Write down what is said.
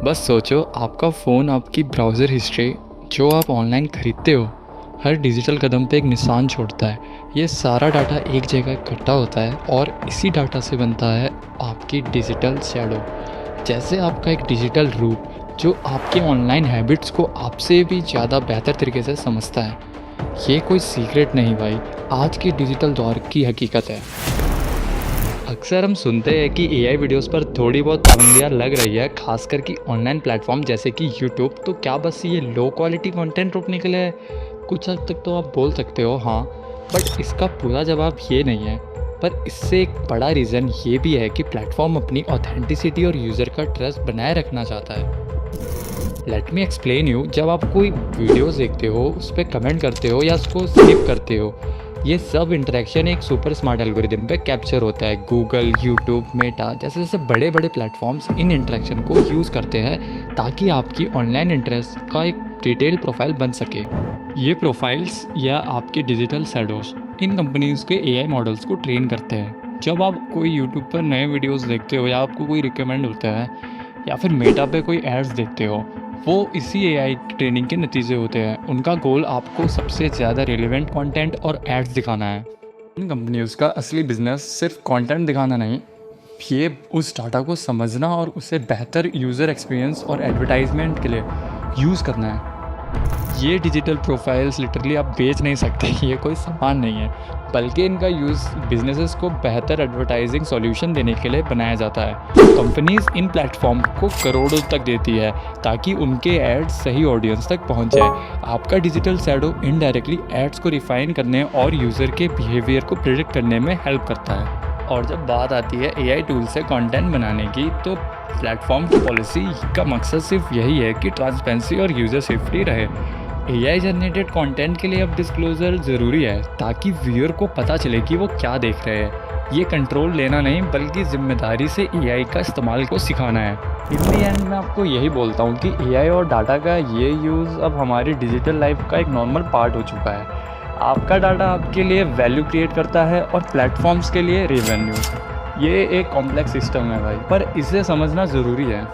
बस सोचो, आपका फ़ोन आपकी ब्राउज़र हिस्ट्री, जो आप ऑनलाइन खरीदते हो, हर डिजिटल कदम पे एक निशान छोड़ता है। ये सारा डाटा एक जगह इकट्ठा होता है और इसी डाटा से बनता है आपकी डिजिटल शैडो। जैसे आपका एक डिजिटल रूप जो आपके ऑनलाइन हैबिट्स को आपसे भी ज़्यादा बेहतर तरीके से समझता है। ये कोई सीक्रेट नहीं भाई, आज के डिजिटल दौर की हकीकत है। अक्सर हम सुनते हैं कि एआई वीडियोस पर थोड़ी बहुत पाबंदियाँ लग रही है, खासकर कि ऑनलाइन प्लेटफॉर्म जैसे कि यूट्यूब। तो क्या बस ये लो क्वालिटी कंटेंट रोकने के लिए है? कुछ हद तक तो आप बोल सकते हो हाँ, बट इसका पूरा जवाब ये नहीं है। पर इससे एक बड़ा रीज़न ये भी है कि प्लेटफॉर्म अपनी ऑथेंटिसिटी और यूज़र का ट्रस्ट बनाए रखना चाहता है। Let me explain you. जब आप कोई वीडियोस देखते हो, उस पर कमेंट करते हो या उसको स्किप करते हो, ये सब इंटरेक्शन एक सुपर स्मार्ट एल्गोरिदम पे कैप्चर होता है। गूगल, यूट्यूब, मेटा जैसे जैसे बड़े बड़े प्लेटफॉर्म्स इन इंटरेक्शन को यूज़ करते हैं ताकि आपकी ऑनलाइन इंटरेस्ट का एक डिटेल प्रोफाइल बन सके। ये प्रोफाइल्स या आपके डिजिटल शैडोज इन कंपनीज़ के एआई मॉडल्स को ट्रेन करते हैं। जब आप कोई यूट्यूब पर नए वीडियोस देखते हो या आपको कोई रिकमेंड होता है या फिर मेटा पे कोई एड्स देखते हो, वो इसी एआई ट्रेनिंग के नतीजे होते हैं। उनका गोल आपको सबसे ज़्यादा रेलेवेंट कंटेंट और एड्स दिखाना है। इन कंपनीज़ का असली बिजनेस सिर्फ कंटेंट दिखाना नहीं, ये उस डाटा को समझना और उसे बेहतर यूज़र एक्सपीरियंस और एडवर्टाइजमेंट के लिए यूज़ करना है। ये डिजिटल प्रोफाइल्स लिटरली आप बेच नहीं सकते, ये कोई सामान नहीं है, बल्कि इनका यूज़ बिजनेसेस को बेहतर एडवर्टाइजिंग सॉल्यूशन देने के लिए बनाया जाता है। कंपनीज इन प्लेटफॉर्म को करोड़ों तक देती है ताकि उनके एड्स सही ऑडियंस तक पहुंच जाए। आपका डिजिटल शैडो इनडायरेक्टली एड्स को रिफाइन करने और यूज़र के बिहेवियर को प्रिडिक्ट करने में हेल्प करता है। और जब बात आती है एआई टूल से कंटेंट बनाने की, तो प्लेटफॉर्म की पॉलिसी का मकसद सिर्फ यही है कि ट्रांसपेरेंसी और यूज़र सेफ्टी रहे। एआई जनरेटेड कंटेंट के लिए अब डिस्क्लोजर ज़रूरी है ताकि व्यूअर को पता चले कि वो क्या देख रहे हैं। ये कंट्रोल लेना नहीं, बल्कि जिम्मेदारी से एआई का इस्तेमाल को सिखाना है। इन दी एंड मैं आपको यही बोलता हूँ कि एआई और डाटा का ये यूज़ अब हमारी डिजिटल लाइफ का एक नॉर्मल पार्ट हो चुका है। आपका डाटा आपके लिए वैल्यू क्रिएट करता है और प्लेटफॉर्म्स के लिए रेवेन्यू। ये एक कॉम्प्लेक्स सिस्टम है भाई, पर इसे समझना ज़रूरी है।